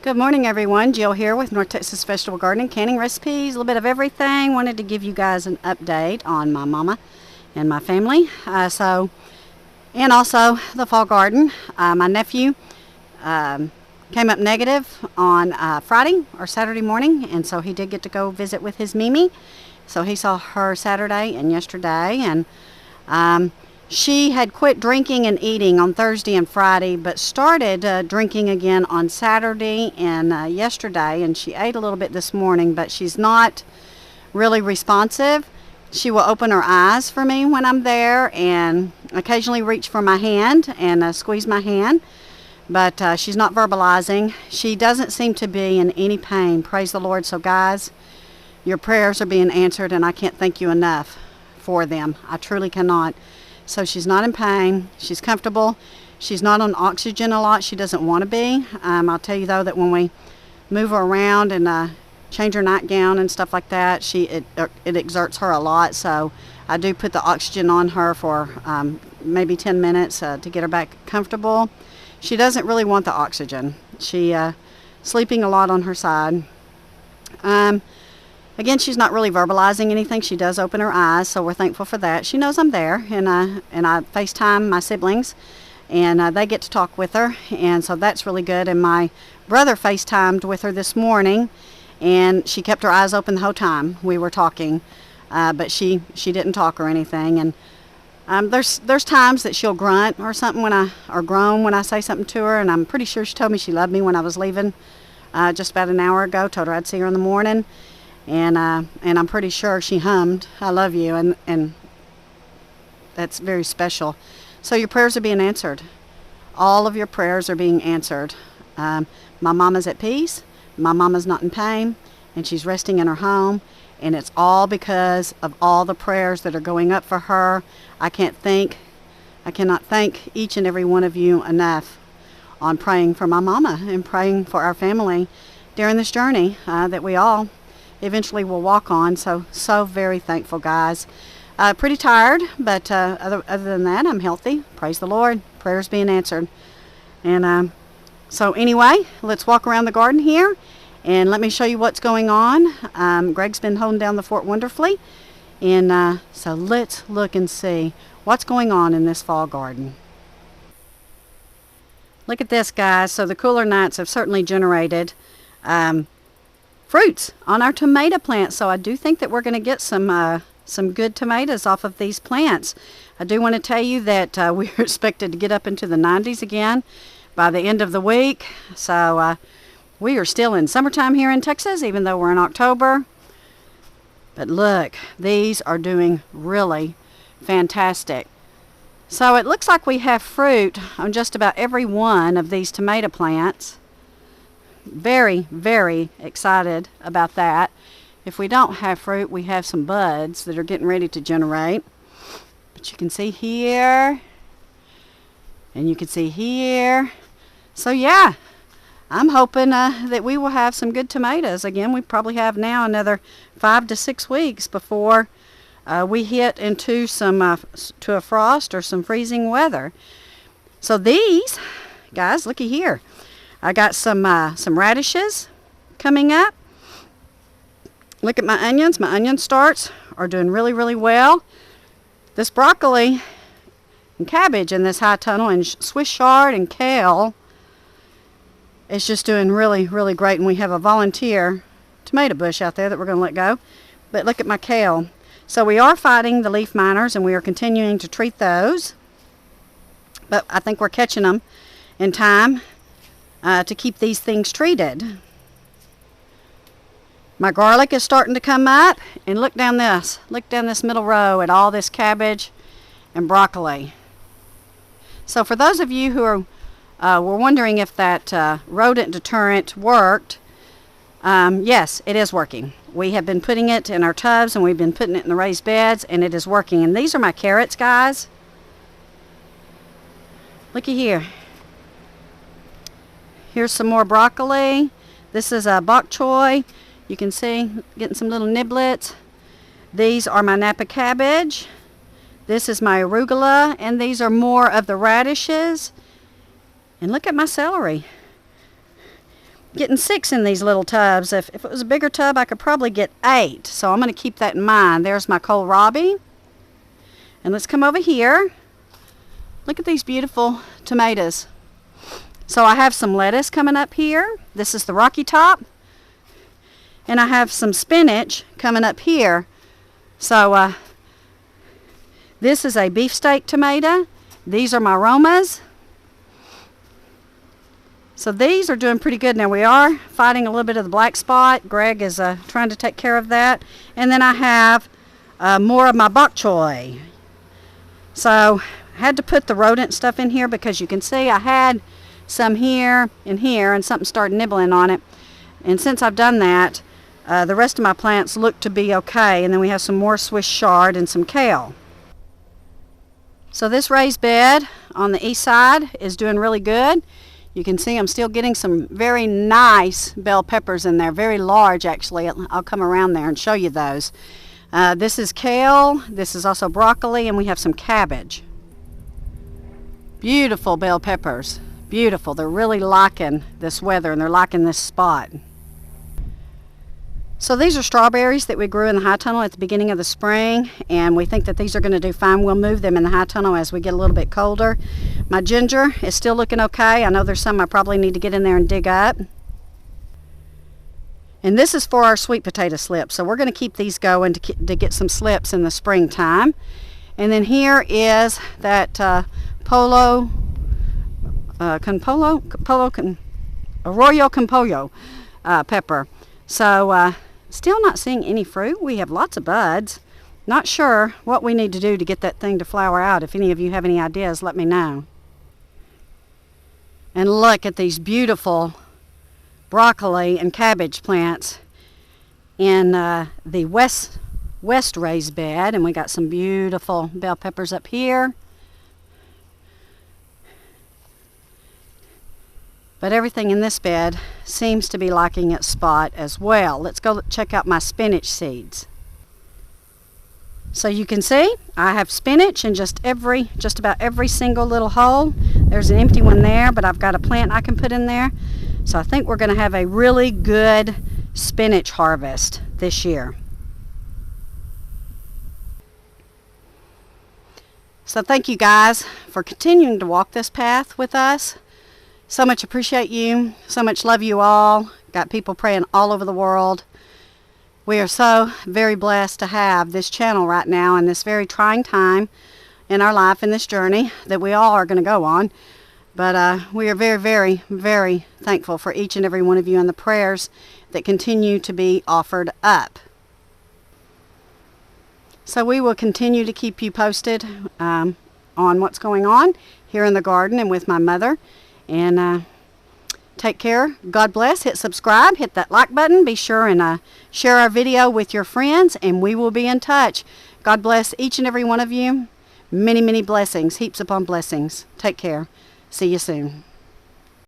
Good morning, everyone. Jill here with North Texas Vegetable Gardening, canning recipes, a little bit of everything. Wanted to give you guys an update on my mama and my family. And also the fall garden. My nephew came up negative on Friday or Saturday morning, and so he did get to go visit with his Mimi. So he saw her Saturday and yesterday, and she had quit drinking and eating on Thursday and Friday, but started drinking again on Saturday and yesterday, and she ate a little bit this morning, but she's not really responsive. She will open her eyes for me when I'm there and occasionally reach for my hand and squeeze my hand, but she's not verbalizing. She doesn't seem to be in any pain. Praise the Lord. So guys, your prayers are being answered, and I can't thank you enough for them. I truly cannot. So she's not in pain. She's comfortable. She's not on oxygen a lot. She doesn't want to be. I'll tell you, though, that when we move her around and change her nightgown and stuff like that, it exerts her a lot. So I do put the oxygen on her for maybe 10 minutes to get her back comfortable. She doesn't really want the oxygen. She sleeping a lot on her side. Again, she's not really verbalizing anything. She does open her eyes, so we're thankful for that. She knows I'm there, and I FaceTime my siblings, and they get to talk with her, and so that's really good. And my brother FaceTimed with her this morning, and she kept her eyes open the whole time we were talking, but she didn't talk or anything. And there's times that she'll grunt or something or groan when I say something to her, and I'm pretty sure she told me she loved me when I was leaving just about an hour ago. Told her I'd see her in the morning. And I'm pretty sure she hummed, "I love you," and that's very special. So your prayers are being answered. All of your prayers are being answered. My mama's at peace. My mama's not in pain, and she's resting in her home. And it's all because of all the prayers that are going up for her. I cannot thank each and every one of you enough on praying for my mama and praying for our family during this journey that we all eventually we'll walk on. So very thankful, guys. Pretty tired, but other than that, I'm healthy. Praise the Lord. Prayers being answered. And so anyway, let's walk around the garden here, and let me show you what's going on. Greg's been holding down the fort wonderfully, and so let's look and see what's going on in this fall garden. Look at this, guys. So the cooler nights have certainly generated fruits on our tomato plants, so I do think that we're going to get some good tomatoes off of these plants. I do want to tell you that we're expected to get up into the 90s again by the end of the week, so we are still in summertime here in Texas, even though we're in October. But look, these are doing really fantastic. So it looks like we have fruit on just about every one of these tomato plants. Very, very excited about that. If we don't have fruit, we have some buds that are getting ready to generate. But you can see here, and you can see here. So yeah, I'm hoping that we will have some good tomatoes. Again, we probably have now another 5 to 6 weeks before we hit into to a frost or some freezing weather. So these guys, looky here. I got some radishes coming up. Look at my onions. My onion starts are doing really, really well. This broccoli and cabbage in this high tunnel and Swiss chard and kale is just doing really, really great. And we have a volunteer tomato bush out there that we're going to let go. But look at my kale. So we are fighting the leaf miners, and we are continuing to treat those. But I think we're catching them in time to keep these things treated. My garlic is starting to come up, and look down this middle row at all this cabbage and broccoli. So for those of you who were wondering if that rodent deterrent worked, yes, it is working. We have been putting it in our tubs, and we've been putting it in the raised beds, and it is working. And these are my carrots, guys. Looky here. Here's some more broccoli. This is a bok choy. You can see, getting some little niblets. These are my Napa cabbage. This is my arugula, and these are more of the radishes. And look at my celery. getting 6 in these little tubs. If it was a bigger tub, I could probably get 8. So I'm going to keep that in mind. There's my kohlrabi. And let's come over here. Look at these beautiful tomatoes. So I have some lettuce coming up here. This is the Rocky Top. And I have some spinach coming up here. So this is a beefsteak tomato. These are my Romas. So these are doing pretty good. Now we are fighting a little bit of the black spot. Greg is trying to take care of that. And then I have more of my bok choy. So I had to put the rodent stuff in here because you can see I had some here and here and something started nibbling on it. And since I've done that, the rest of my plants look to be okay. And then we have some more Swiss chard and some kale. So this raised bed on the east side is doing really good. You can see I'm still getting some very nice bell peppers in there, very large actually. I'll come around there and show you those. This is kale, this is also broccoli, and we have some cabbage. Beautiful bell peppers, beautiful. They're really liking this weather and they're liking this spot. So these are strawberries that we grew in the high tunnel at the beginning of the spring, and we think that these are going to do fine. We'll move them in the high tunnel as we get a little bit colder. My ginger is still looking okay. I know there's some I probably need to get in there and dig up. And this is for our sweet potato slips, so we're going to keep these going to get some slips in the springtime. And then here is that Arroyo Compollo pepper. So still not seeing any fruit. We have lots of buds. Not sure what we need to do to get that thing to flower out. If any of you have any ideas, let me know. And look at these beautiful broccoli and cabbage plants in the west raised bed. And we got some beautiful bell peppers up here. But everything in this bed seems to be liking its spot as well. Let's go check out my spinach seeds. So you can see I have spinach in just about every single little hole. There's an empty one there, but I've got a plant I can put in there. So I think we're going to have a really good spinach harvest this year. So thank you guys for continuing to walk this path with us. So much appreciate you. So much love you all. Got people praying all over the world. We are so very blessed to have this channel right now in this very trying time in our life, in this journey that we all are going to go on. But we are very, very, very thankful for each and every one of you and the prayers that continue to be offered up. So we will continue to keep you posted on what's going on here in the garden and with my mother. And take care. God bless. Hit subscribe. Hit that like button. Be sure and share our video with your friends. And we will be in touch. God bless each and every one of you. Many, many blessings. Heaps upon blessings. Take care. See you soon.